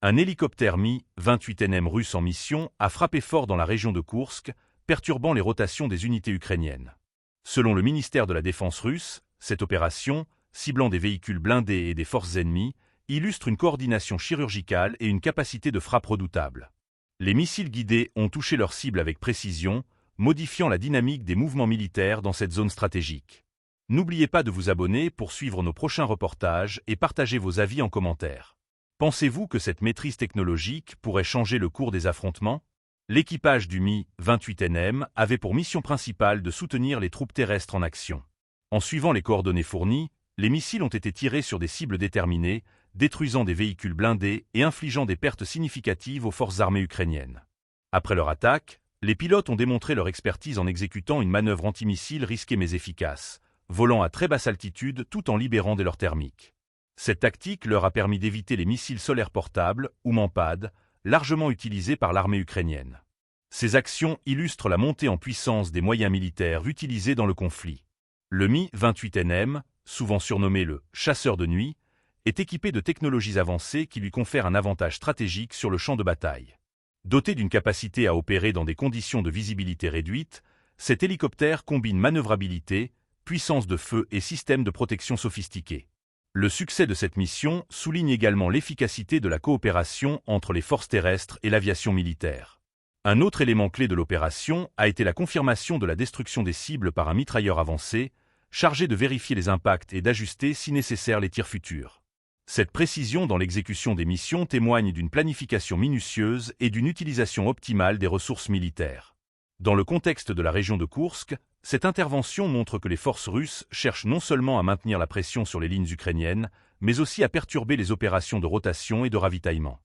Un hélicoptère Mi-28NM russe en mission a frappé fort dans la région de Koursk, perturbant les rotations des unités ukrainiennes. Selon le ministère de la Défense russe, cette opération, ciblant des véhicules blindés et des forces ennemies, illustre une coordination chirurgicale et une capacité de frappe redoutable. Les missiles guidés ont touché leur cible avec précision, modifiant la dynamique des mouvements militaires dans cette zone stratégique. N'oubliez pas de vous abonner pour suivre nos prochains reportages et partager vos avis en commentaire. Pensez-vous que cette maîtrise technologique pourrait changer le cours des affrontements? L'équipage du Mi-28NM avait pour mission principale de soutenir les troupes terrestres en action. En suivant les coordonnées fournies, les missiles ont été tirés sur des cibles déterminées, détruisant des véhicules blindés et infligeant des pertes significatives aux forces armées ukrainiennes. Après leur attaque, les pilotes ont démontré leur expertise en exécutant une manœuvre antimissile risquée mais efficace, volant à très basse altitude tout en libérant des leurres thermiques. Cette tactique leur a permis d'éviter les missiles solaires portables, ou MANPAD, largement utilisés par l'armée ukrainienne. Ces actions illustrent la montée en puissance des moyens militaires utilisés dans le conflit. Le Mi-28NM, souvent surnommé le « chasseur de nuit », est équipé de technologies avancées qui lui confèrent un avantage stratégique sur le champ de bataille. Doté d'une capacité à opérer dans des conditions de visibilité réduite, cet hélicoptère combine manœuvrabilité, puissance de feu et système de protection sophistiqués. Le succès de cette mission souligne également l'efficacité de la coopération entre les forces terrestres et l'aviation militaire. Un autre élément clé de l'opération a été la confirmation de la destruction des cibles par un mitrailleur avancé, chargé de vérifier les impacts et d'ajuster si nécessaire les tirs futurs. Cette précision dans l'exécution des missions témoigne d'une planification minutieuse et d'une utilisation optimale des ressources militaires. Dans le contexte de la région de Koursk, cette intervention montre que les forces russes cherchent non seulement à maintenir la pression sur les lignes ukrainiennes, mais aussi à perturber les opérations de rotation et de ravitaillement.